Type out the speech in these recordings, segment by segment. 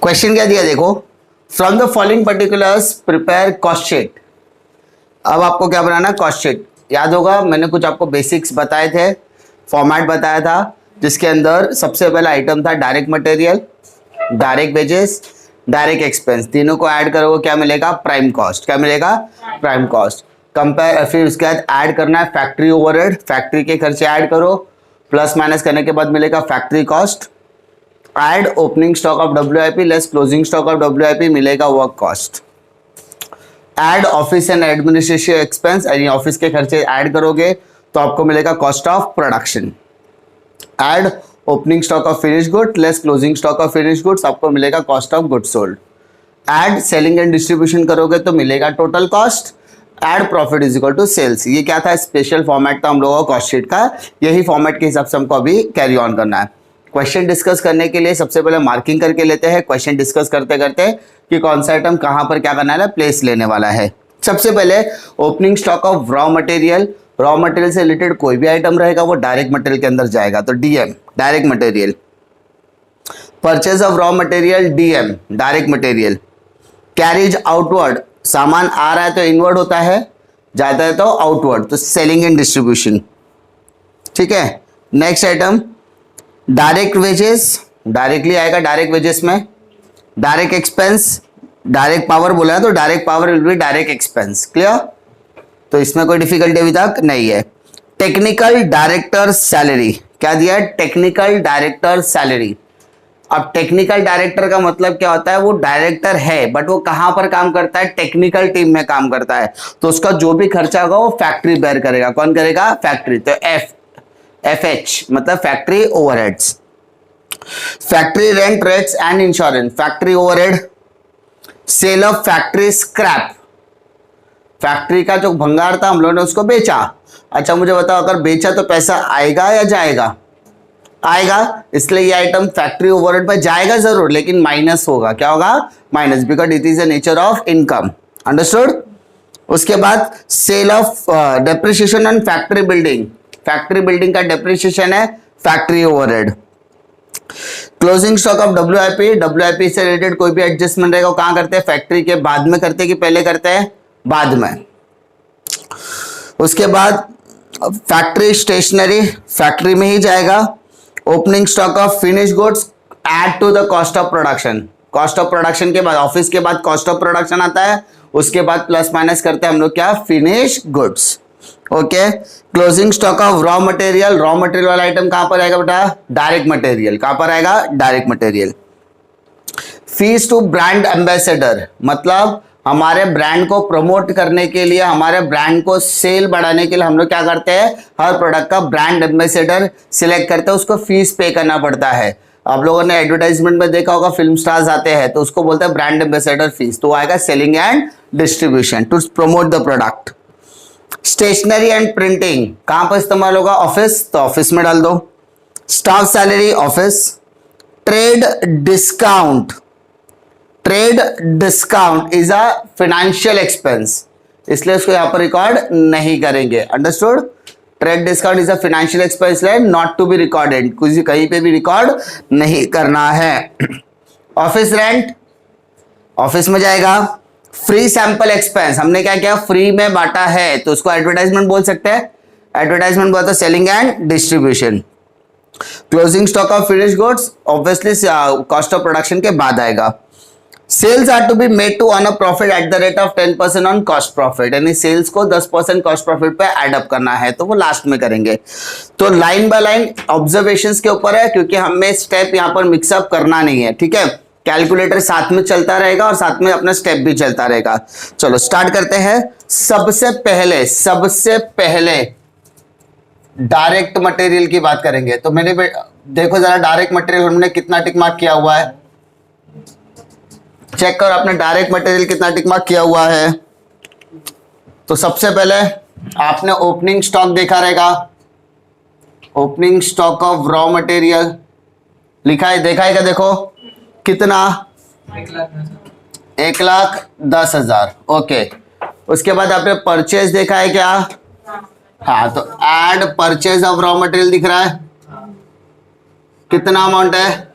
Question क्या दिया देखो, from the following particulars prepare cost sheet. अब आपको क्या बनाना है, कॉस्ट शीट। याद होगा मैंने कुछ आपको बेसिक्स बताए थे, फॉर्मेट बताया था, जिसके अंदर सबसे पहला आइटम था direct material, direct wages, direct expense. तीनों को ऐड करोगे क्या मिलेगा, प्राइम कॉस्ट। क्या मिलेगा, प्राइम कॉस्ट। कंपेयर, फिर उसके बाद ऐड करना है फैक्ट्री ओवरहेड, फैक्ट्री के खर्चे ऐड करो, प्लस माइनस करने के बाद मिलेगा factory cost. Add opening stock of WIP less closing stock of WIP, मिलेगा work cost. Add office and administrative expense, यानी ऑफिस के खर्चे ऐड करोगे तो आपको मिलेगा cost of production. Add opening stock of finish good less closing stock of finish goods, आपको मिलेगा cost of goods sold. Add selling and distribution करोगे तो मिलेगा total cost. Add profit is equal to sales. ये क्या था, special format था हम लोगों का कॉस्ट शीट का। यही फॉर्मेट के हिसाब से हमको अभी कैरी ऑन करना है। क्वेश्चन डिस्कस करने के लिए सबसे पहले मार्किंग करके लेते हैं, क्वेश्चन डिस्कस करते करते कि कौन सा आइटम कहां पर क्या करना है, प्लेस लेने वाला है। सबसे पहले opening stock of raw material. Raw material से रिलेटेड कोई भी आइटम रहेगा वो डायरेक्ट मटेरियल के अंदर जाएगा, तो DM direct material. Purchase of raw material DM direct material. Carriage outward, सामान आ रहा है तो इनवर्ड होता है, जाता है तो आउटवर्ड, तो सेलिंग एंड डिस्ट्रीब्यूशन। ठीक है, next item direct wages, directly आएगा डायरेक्ट वेजेस में। डायरेक्ट एक्सपेंस, डायरेक्ट पावर बोला है तो direct power will be direct expense. Clear, तो इसमें कोई डिफिकल्टी अभी तक नहीं है। टेक्निकल डायरेक्टर सैलरी, क्या दिया है, टेक्निकल डायरेक्टर सैलरी। अब टेक्निकल डायरेक्टर का मतलब क्या होता है, वो डायरेक्टर है बट वो कहां पर काम करता है, टेक्निकल टीम में काम करता है, तो उसका जो भी खर्चा होगा वो फैक्ट्री बेयर करेगा। कौन करेगा, फैक्ट्री। तो FH मतलब factory overheads. Factory rent, rates and insurance, factory overhead. Sale of factory scrap, factory का जो भंगार था हम लोगों ने उसको बेचा। अच्छा मुझे बताओ, अगर बेचा तो पैसा आएगा या जाएगा, आएगा, इसलिए ये आइटम फैक्ट्री ओवरहेड पे जाएगा जरूर, लेकिन माइनस होगा। क्या होगा, minus, because it is the nature of income. Understood. उसके बाद sale of depreciation and factory building, factory building का डेप्रिसिएशन है factory overhead. Closing stock of WIP से रिलेटेड कोई भी एडजस्टमेंट रहेगा कहां करते हैं, फैक्ट्री के बाद में करते हैं कि पहले करते हैं, बाद में। उसके बाद फैक्ट्री स्टेशनरी, फैक्ट्री में ही जाएगा। Opening stock of finish goods add to the cost of production, cost of production के बाद, ऑफिस के बाद कॉस्ट ऑफ प्रोडक्शन आता है, उसके बाद प्लस माइनस करते हैं हम लोग क्या, finish goods. Okay, closing stock of raw material, raw material वाला आइटम कहां पर आएगा बेटा, डायरेक्ट मटेरियल। कहां पर आएगा, direct material. Fees to brand ambassador, मतलब हमारे ब्रांड को प्रमोट करने के लिए, हमारे ब्रांड को सेल बढ़ाने के लिए हम लोग क्या करते हैं, हर प्रोडक्ट का ब्रांड एम्बेसडर सिलेक्ट करते हैं, उसको फीस पे करना पड़ता है। आप लोगों ने एडवर्टाइजमेंट में देखा होगा, फिल्म स्टार्स आते हैं तो उसको बोलते हैं ब्रांड एम्बेसडर फीस, तो आएगा selling and distribution to promote the product. Stationery and printing कहां पर इस्तेमाल होगा, ऑफिस, तो ऑफिस में डाल दो। Staff salary, office. Trade discount, trade discount is a financial expense, इसलिए उसको यहां पर रिकॉर्ड नहीं करेंगे। Understood. Trade discount is a financial expense, not to be recorded, कुछ कहीं पे भी रिकॉर्ड नहीं करना है। ऑफिस रेंट, ऑफिस में जाएगा। फ्री सैंपल एक्सपेंस, हमने क्या किया, फ्री में बांटा है तो उसको एडवर्टाइजमेंट बोल सकते हैं, एडवर्टाइजमेंट बोलते हैं selling and distribution. Closing stock of finish goods obviously cost of production के बाद आएगा। Sales are to be made to earn a profit at the rate of 10% on cost profit, यानी सेल्स को 10% कॉस्ट प्रॉफिट पे add up करना है, तो वो लास्ट में करेंगे। तो लाइन बाय लाइन ऑब्जर्वेशंस के ऊपर है, क्योंकि हमें स्टेप यहां पर मिक्सअप करना नहीं है। ठीक है, कैलकुलेटर साथ में चलता रहेगा और साथ में अपना स्टेप भी चलता रहेगा। चलो स्टार्ट करते हैं। सबसे पहले डायरेक्ट मटेरियल की बात करेंगे, तो मैंने देखो जरा डायरेक्ट मटेरियल हमने कितना टिक मार्क किया हुआ है, चेक करो आपने डायरेक्ट मटेरियल कितना टिक मार्क किया हुआ है। तो सबसे पहले आपने ओपनिंग स्टॉक देखा रहेगा, opening stock of raw material लिखा है, देखा है क्या, देखो कितना, 1,10,000। ओके, उसके बाद आपने परचेज देखा है क्या, हाँ, तो add purchase of raw material दिख रहा है, कितना अमाउंट है?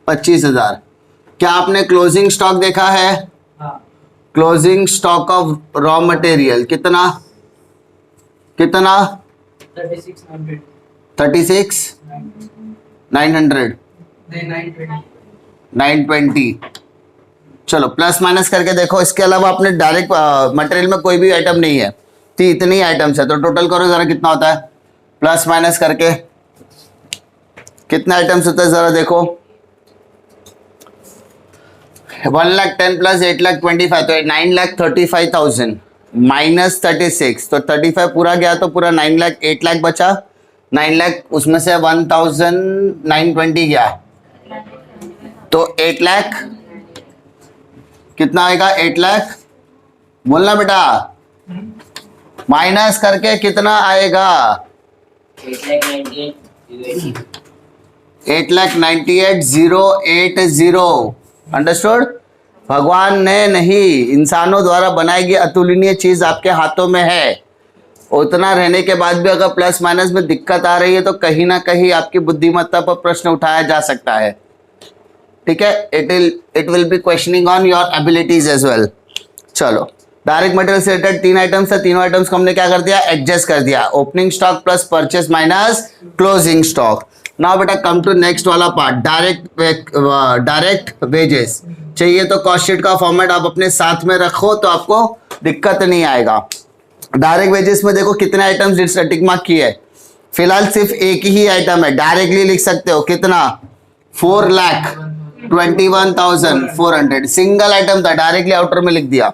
25,000। क्या आपने क्लोजिंग स्टॉक देखा है? Closing stock of raw material कितना 36,900 920। चलो प्लस माइनस करके देखो। इसके अलावा आपने डायरेक्ट मटेरियल में कोई भी आइटम नहीं है, तो इतनी आइटम्स है, तो टोटल करो जरा कितना होता है प्लस माइनस करके, कितने आइटम्स होता है जरा देखो। 1,10,000 प्लस 8,25,000 तो 9,35,000 माइनस 36, तो 35 पूरा गया तो पूरा 9 लाख 8 लाख बचा। 9 लाख उसमें से 1,920 गया तो 8 लाख कितना आएगा? 8 लाख बोलना बेटा, माइनस करके कितना आएगा? 8,98,080। अंडरस्टूड? भगवान ने नहीं, इंसानों द्वारा बनाई गई अतुलनीय चीज आपके हाथों में है। उतना रहने के बाद भी अगर प्लस माइनस में दिक्कत आ रही है तो कहीं ना कहीं आपकी बुद्धिमत्ता पर प्रश्न उठाया जा सकता है। ठीक है, it will be questioning on your abilities as well. चलो डायरेक्ट मटेरियल से रिलेटेड 3 आइटम्स है, तीनों आइटम्स को हमने क्या कर दिया? एडजस्ट कर दिया। Opening stock plus purchase minus closing stock. Now बेटा कम टू नेक्स्ट वाला पार्ट, डायरेक्ट वेजेस। चाहिए तो कॉस्ट शीट का फॉर्मेट आप अपने साथ में रखो तो आपको दिक्कत नहीं आएगा। डायरेक्ट वेजेस में देखो कितने आइटम्स टिक मार्क किए है। फिलहाल सिर्फ एक ही आइटम है, डायरेक्टली लिख सकते हो कितना? 4,21,400 सिंगल आइटम था, डायरेक्टली आउटर में लिख दिया।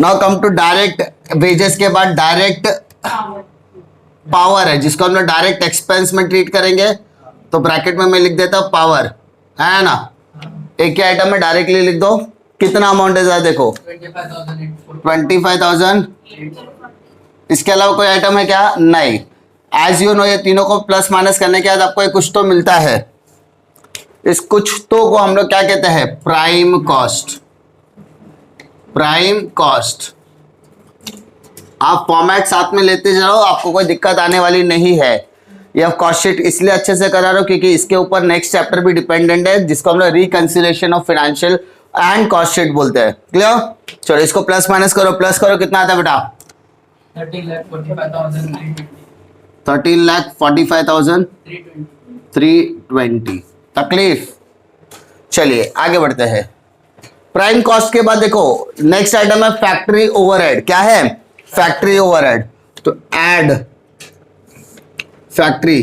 Now come to direct wages के बाद डायरेक्ट पावर है, जिसको हम लोग डायरेक्ट एक्सपेंस में ट्रीट करेंगे, तो ब्रैकेट में मैं लिख देता हूं पावर, है ना? एक ही आइटम में डायरेक्टली लिख दो। कितना अमाउंट है जरा देखो? 25,000। इसके अलावा कोई आइटम है क्या? नहीं। एज यू नो ये तीनों को प्लस माइनस करने के बाद आपको एक कुछ तो मिलता है। इस कुछ तो को हम लोग क्या कहते हैं? Prime cost. प्राइम कॉस्ट आप फॉर्मेट साथ में लेते जाओ, आपको कोई दिक्कत आने वाली नहीं है। यह कॉस्ट शीट इसलिए अच्छे से करा रहा हूं क्योंकि इसके ऊपर नेक्स्ट चैप्टर भी डिपेंडेंट है, जिसको हम लोग reconciliation of financial and cost sheet बोलते हैं। क्लियर? चलो इसको प्लस माइनस करो, प्लस करो कितना आता है बेटा? 13,45,320। तकलीफ? चलिए आगे बढ़ते हैं। प्राइम कॉस्ट के बाद देखो नेक्स्ट आइटम है फैक्ट्री ओवरहेड। क्या है? Factory overhead. तो ऐड फैक्ट्री,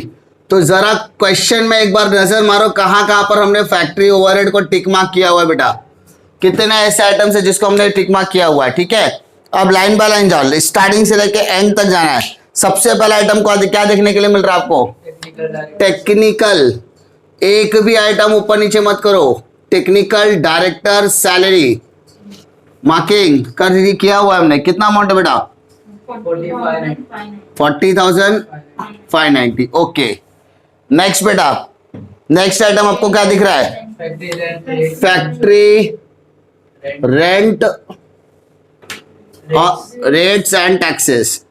तो जरा क्वेश्चन में एक बार नजर मारो कहां कहां पर हमने फैक्ट्री ओवरहेड को टिक मार्क किया हुआ है बेटा। कितने ऐसे आइटम्स है जिसको हमने टिक मार्क किया हुआ है? ठीक है, अब लाइन बाय लाइन जाओ, स्टार्टिंग से लेके एंड तक जाना है। सबसे पहला आइटम को क्या देखने के लिए मिल रहा है आपको? टेक्निकल। एक भी आइटम ऊपर नीचे मत करो। टेक्निकल डायरेक्टर सैलरी मार्किंग कर किया हुआ है हमने। कितना अमाउंट है बेटा? 40,590। ओके, नेक्स्ट बेटा, नेक्स्ट आइटम आपको क्या दिख रहा है? Factory rent, rates and taxes.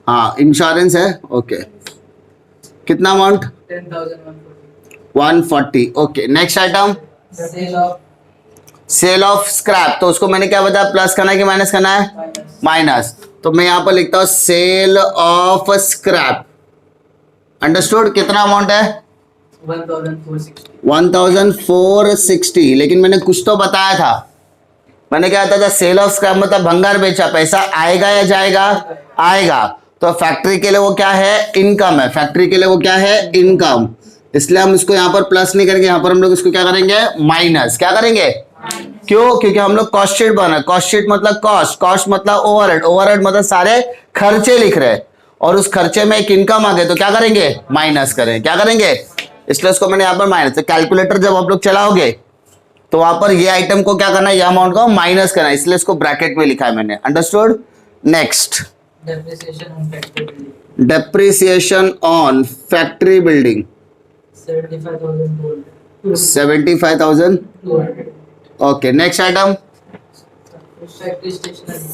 हाँ इंश्योरेंस है। ओके, कितना amount? 140। Okay, next item sale of scrap. तो उसको मैंने क्या बताया? प्लस करना है कि माइनस करना है? माइनस। तो मैं यहां पर लिखता हूं सेल ऑफ स्क्रैप। अंडरस्टूड? कितना अमाउंट है? 1,460। लेकिन मैंने कुछ तो बताया था। मैंने क्या बताया था? सेल ऑफ स्क्रैप मतलब भंगार बेचा, पैसा आएगा या जाएगा? आएगा। तो फैक्ट्री के लिए वो क्या है? इनकम है। फैक्ट्री के लिए वो क्या है? इनकम। इसलिए हम इसको यहां पर प्लस नहीं करेंगे, यहां पर हम लोग इसको क्या करेंगे? माइनस। क्या करेंगे? क्यों? क्योंकि हम लोग कॉस्ट शीट बना। कॉस्ट शीट मतलब कॉस्ट, कॉस्ट मतलब ओवरहेड, ओवरहेड मतलब सारे खर्चे लिख रहे हैं, और उस खर्चे में एक इनकम आ गए तो क्या करेंगे? माइनस करें। क्या करेंगे? इसलिए उसको मैंने यहाँ पर माइनस। तो कैलकुलेटर जब आप लोग चलाओगे तो वहां पर ये आइटम को क्या करना है? ये अमाउंट को माइनस करना है, इसलिए इसको ब्रैकेट में लिखा है मैंने। Understood? Next, depreciation on factory building 75,000। Okay, next item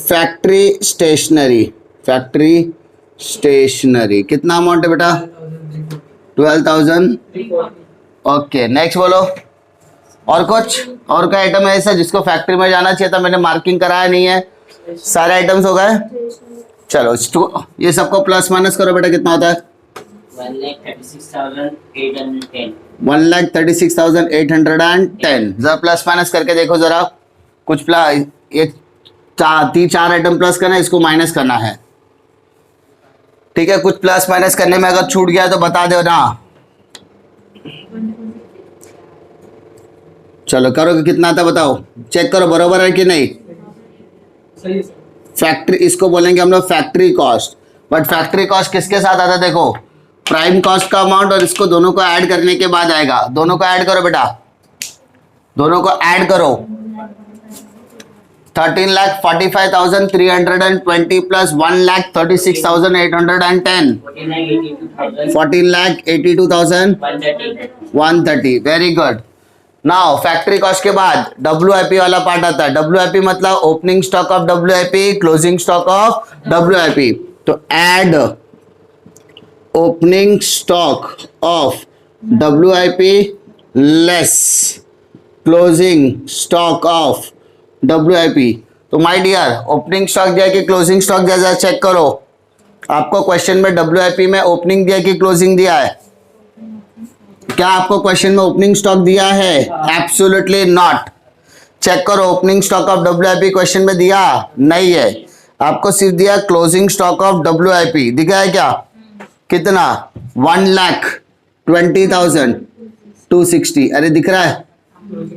factory stationery. Factory stationery कितना अमाउंट है बेटा? 12,000। ओके नेक्स्ट बोलो। और कुछ और कोई आइटम है ऐसा जिसको फैक्ट्री में जाना चाहिए था, मैंने मार्किंग कराया नहीं है? सारे आइटम्स हो गए। चलो ये सबको प्लस माइनस करो बेटा, कितना होता है? 1,36,810। 1,36,810। जरा प्लस माइनस करके देखो जरा, कुछ प्लस ये चार आइटम प्लस करना है, इसको माइनस करना है। ठीक है, कुछ प्लस माइनस करने में अगर छूट गया तो बता दो ना। चलो करो कि कितना था बताओ, चेक करो बरोबर है कि नहीं। फैक्ट्री इसको बोलेंगे हम लोग factory cost, but factory cost किसके साथ आता है? देखो प्राइम कॉस्ट का अमाउंट और इसको दोनों को ऐड करने के बाद आएगा। दोनों को ऐड करो बेटा, दोनों को ऐड करो। 13,45,320 plus 1,36,810 14,82,130। Very good. Now factory cost के बाद WIP वाला पार्ट आता है। WIP मतलब opening stock of WIP, closing stock of WIP। तो add opening stock of WIP less closing stock of WIP। तो माय डियर ओपनिंग स्टॉक दिया कि क्लोजिंग स्टॉक दिया, चेक करो। आपको क्वेश्चन में WIP में ओपनिंग दिया कि क्लोजिंग दिया है? क्या आपको क्वेश्चन में ओपनिंग स्टॉक दिया है? Absolutely not. चेक करो opening stock of WIP question में दिया नहीं है, आपको सिर्फ दिया क्लोजिंग स्टॉक ऑफ WIP। दिखा है क्या? कितना? 1,20,260। अरे दिख रहा है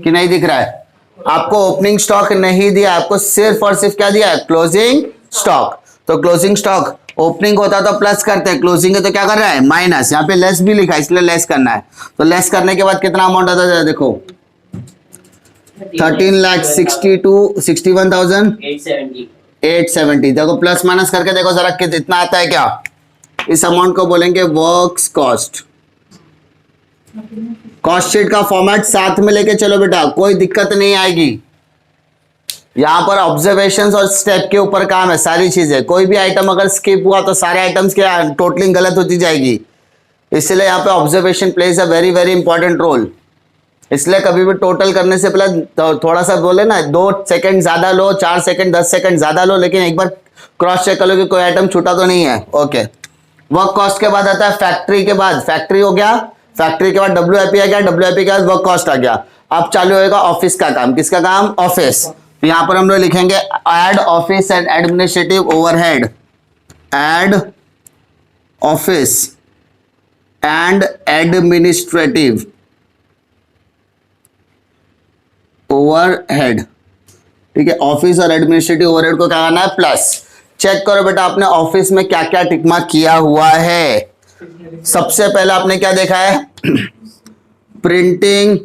कि नहीं दिख रहा है? आपको ओपनिंग स्टॉक नहीं दिया, आपको सिर्फ और सिर्फ क्या दिया है? Closing stock. तो क्लोजिंग स्टॉक ओपनिंग होता तो प्लस करते, क्लोजिंग है तो क्या कर रहा है? माइनस। यहाँ पे लेस भी लिखा है इसलिए लेस करना है। तो लेस करने के बाद कितना अमाउंट आता है देखो, 13,61,870। देखो प्लस माइनस करके देखो जरा कितना आता है क्या। इस अमाउंट को बोलेंगे वर्क्स कॉस्ट। कॉस्ट शीट का फॉर्मेट साथ में लेके चलो बेटा, कोई दिक्कत नहीं आएगी। यहाँ पर ऑब्जर्वेशंस और स्टेप के ऊपर काम है सारी चीजें। कोई भी आइटम अगर स्किप हुआ तो सारे आइटम्स के टोटलिंग गलत होती जाएगी, इसलिए यहाँ पे observation plays a very very important role. इसलिए कभी भी टोटल करने से पहले थोड़ा सा बोले ना, 2 सेकंड ज्यादा लो, 4 सेकंड 10 सेकंड ज्यादा लो, लेकिन एक बार क्रॉस चेक कर लो कि कोई आइटम छूटा तो नहीं है। ओके वर्क कॉस्ट के बाद आता है फैक्ट्री के बाद, फैक्ट्री हो गया, फैक्ट्री के बाद WIP आ गया, WIP के बाद वर्क कॉस्ट आ गया। अब चालू होगा ऑफिस का काम। किसका काम? ऑफिस। तो यहां पर हम लोग लिखेंगे add office and administrative overhead, add office and administrative overhead. ठीक है, ऑफिस और एडमिनिस्ट्रेटिव ओवरहेड को क्या करना है? प्लस। चेक करो बेटा आपने ऑफिस में क्या क्या टिक मार्क किया हुआ है। सबसे पहले आपने क्या देखा है? Printing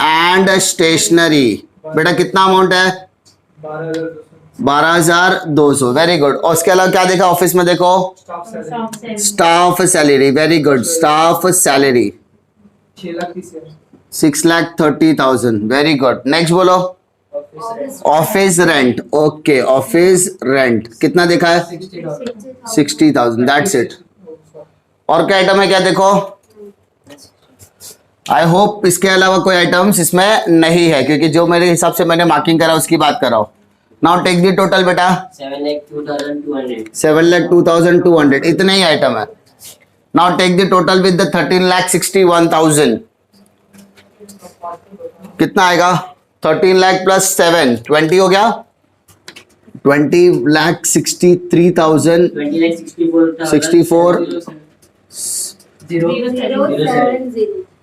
and stationery. बेटा कितना अमाउंट है? 12,200। Very good. और उसके अलावा क्या देखा ऑफिस में? देखो staff salary. Very good, staff salary 6,30,000। Very good. Next बोलो office rent. Okay office rent कितना देखा है? 60,000। That's it. और क्या आइटम है क्या देखो? आई होप इसके अलावा कोई आइटम्स इसमें नहीं है, क्योंकि जो मेरे हिसाब से मैंने मार्किंग करा उसकी बात कर रहा हूं। नाउ टेक दी टोटल बेटा। 7,02,200। 7,02,200 इतने ही आइटम है। Now take the total with the 13,61,000। कितना आएगा? 13 लाख प्लस 7 20 हो गया। 20,63,000 64।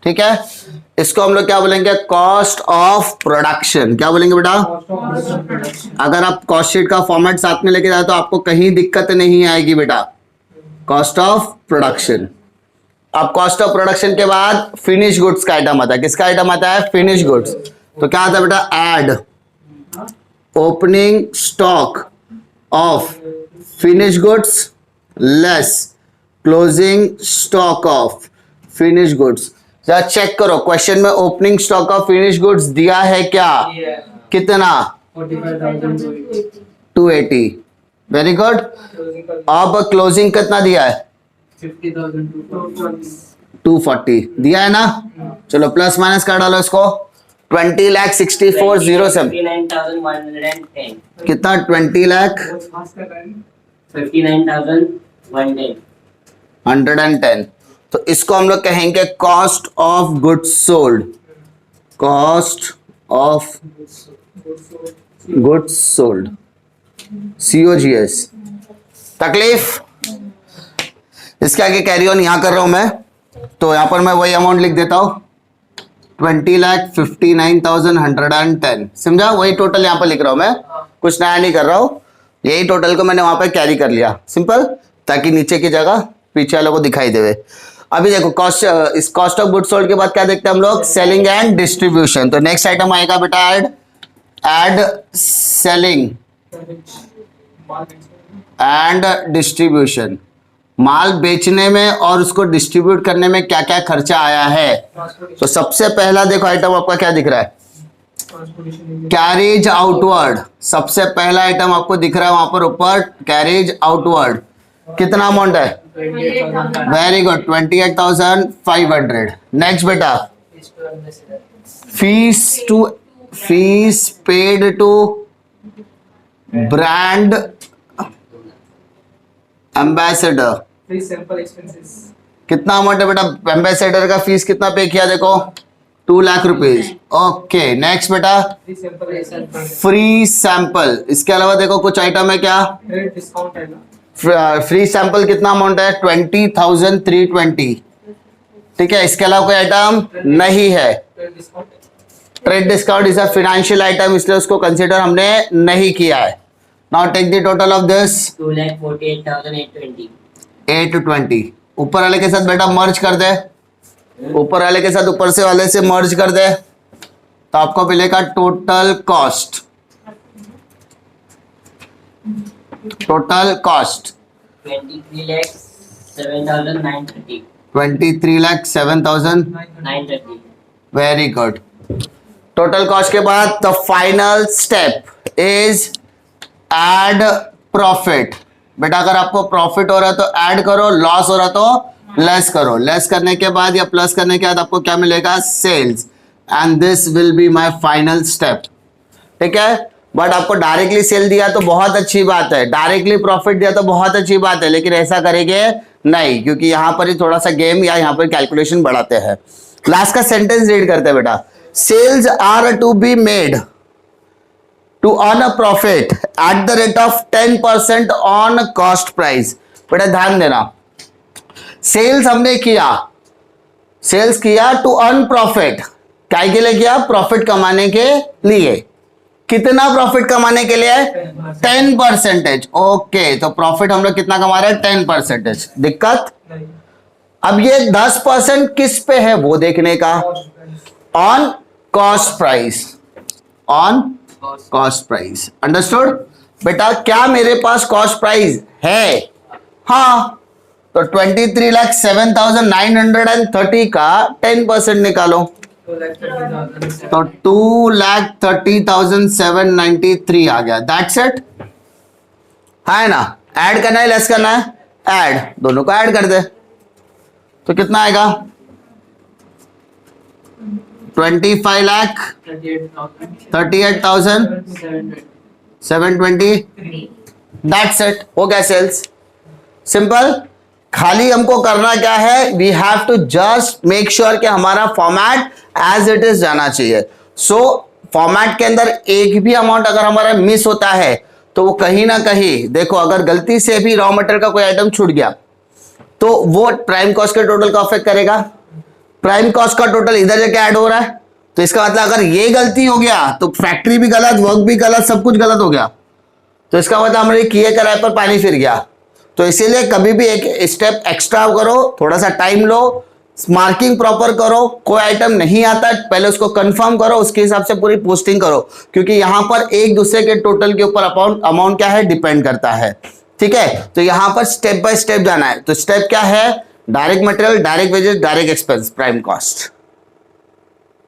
ठीक है, इसको हम लोग क्या बोलेंगे? Cost of production. क्या बोलेंगे बेटा? अगर आप कॉस्ट शीट का फॉर्मेट साथ में लेके जाए तो आपको कहीं दिक्कत नहीं आएगी बेटा। Cost of production. अब कॉस्ट ऑफ प्रोडक्शन के बाद फिनिश गुड्स का आइटम आता है। किसका आइटम आता है? Finish goods. तो क्या आता है बेटा? Add opening stock of finish goods less closing stock of finish goods. जरा चेक करो क्वेश्चन में opening stock of finish goods दिया है क्या? कितना? 280। Very good. अब क्लोजिंग कितना दिया है? 240 दिया है ना। चलो प्लस माइनस कर डालो इसको। 20,64,07 59,110. कितना? 59,110. 110। तो इसको हम लोग कहेंगे cost of goods sold. Cost of goods sold, COGS। तकलीफ? इसके आगे कैरी ऑन यहां कर रहा हूं मैं, तो यहां पर मैं वही अमाउंट लिख देता हूं, 20,59,110। समझा? वही टोटल यहां पर लिख रहा हूं मैं, कुछ नया नहीं कर रहा हूं। यही टोटल को मैंने वहां पर कैरी कर लिया, सिंपल, ताकि नीचे की जगह पीछे वालों को दिखाई देवे। अभी देखो कॉस्ट, इस कॉस्ट ऑफ गुड्स सोल्ड के बाद क्या देखते हैं हम लोग? Selling and distribution. तो नेक्स्ट आइटम आएगा बेटा एड सेलिंग एंड डिस्ट्रीब्यूशन। माल बेचने में और उसको डिस्ट्रीब्यूट करने में क्या क्या खर्चा आया है। तो सबसे पहला देखो आइटम आपका क्या दिख रहा है? Carriage outward. सबसे पहला आइटम आपको दिख रहा है वहां पर ऊपर, कैरेज आउटवर्ड। कितना अमाउंट है? Very good, 28,500। नेक्स्ट बेटा, fees paid to brand ambassador. कितना अमाउंट है बेटा? एम्बेसडर का फीस कितना पे किया? देखो 2 लाख रुपीज। ओके नेक्स्ट बेटा, फ्री सैंपल। इसके अलावा देखो कुछ आइटम है क्या? फ्री सैंपल कितना अमाउंट है? 20,320। ठीक है, इसके अलावा कोई आइटम नहीं है। Trade discount is a financial item, इसलिए उसको कंसीडर हमने नहीं किया है। Now take the total of this, 2,48,820. 820। ऊपर वाले के साथ बेटा मर्ज कर दे, ऊपर वाले के साथ ऊपर से वाले से मर्ज कर दे, तो आपको मिलेगा total cost. Total cost 23,07,930. 23,07,930। Very good. Total cost के बाद the final step is add profit. बेटा अगर आपको प्रॉफिट हो रहा है तो ऐड करो, लॉस हो रहा तो लेस करो। लेस करने के बाद या प्लस करने के बाद आपको क्या मिलेगा? Sales. And this will be my final step. ठीक है, बट आपको डायरेक्टली सेल दिया तो बहुत अच्छी बात है, डायरेक्टली प्रॉफिट दिया तो बहुत अच्छी बात है, लेकिन ऐसा करेंगे नहीं, क्योंकि यहां पर ही थोड़ा सा गेम या यहां पर कैलकुलेशन बढ़ाते हैं। लास्ट का सेंटेंस रीड करते हैं बेटा। Sales are to be made to earn a profit at the rate of 10% on cost price। बेटा ध्यान देना, सेल्स हमने किया, सेल्स किया टू अर्न प्रॉफिट। काय के लिए किया? प्रॉफिट कमाने के लिए। कितना प्रॉफिट कमाने के लिए? 10%। ओके, तो प्रॉफिट हम लोग कितना कमा रहे हैं? 10%। दिक्कत? अब ये 10% किस पे है वो देखने का, on cost price, on cost price. Understood? बेटा क्या मेरे पास कॉस्ट प्राइस है? हाँ, तो 23,07,930 का 10% निकालो, तो 2,30,793 आ गया। That's it. है ना? ऐड करना है लेस करना है? ऐड, दोनों को ऐड कर दे, तो कितना आएगा? 25,38,720। दैट्स इट, हो गया सेल्स। सिंपल। खाली हमको करना क्या है? We have to just make sure कि हमारा फॉर्मेट एज इट इज जाना चाहिए। सो फॉर्मेट के अंदर एक भी अमाउंट अगर हमारा मिस होता है तो वो कहीं ना कहीं, देखो अगर गलती से भी रॉ मटेरियल का कोई आइटम छूट गया तो वो प्राइम कॉस्ट के टोटल को अफेक्ट करेगा। प्राइम कॉस्ट का टोटल इधर जाके ऐड हो रहा है, तो इसका मतलब अगर ये गलती हो गया तो फैक्ट्री भी गलत, वर्क भी गलत, सब कुछ गलत हो गया, तो इसका मतलब हमारे किए कराए पर पानी फिर गया। तो इसीलिए कभी भी एक स्टेप एक्स्ट्रा करो, थोड़ा सा टाइम लो, मार्किंग प्रॉपर करो। कोई आइटम नहीं आता पहले उसको कंफर्म करो, उसके हिसाब से पूरी पोस्टिंग करो, क्योंकि यहां पर एक दूसरे के टोटल के ऊपर अमाउंट क्या है? डिपेंड करता है। ठीक है, तो यहां पर स्टेप बाय स्टेप जाना है। तो स्टेप क्या है? Direct material, direct wages, direct expense, prime cost.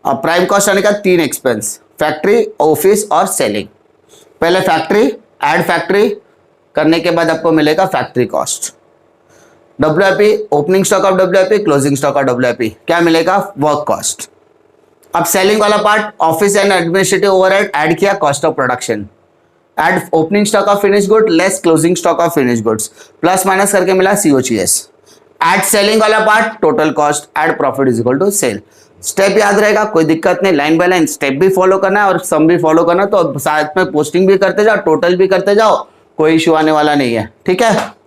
अब प्राइम कॉस्ट आने का 3 एक्सपेंस, फैक्ट्री, ऑफिस और सेलिंग। पहले फैक्ट्री, ऐड फैक्ट्री करने के बाद आपको मिलेगा factory cost. WIP, opening stock of WIP, closing stock of WIP, क्या मिलेगा? Work cost. अब सेलिंग वाला part, office and administrative overhead add किया, cost of production, add opening stock of finish good less closing stock of finish goods, plus minus करके मिला COGS। Add selling वाला part, total cost, add profit is equal to sale. Step याद रहेगा, कोई दिक्कत नहीं, line by line step भी follow करना है और सम भी फॉलो करना है, तो साथ में पोस्टिंग भी करते जाओ, टोटल भी करते जाओ, कोई इश्यू आने वाला नहीं है। ठीक है।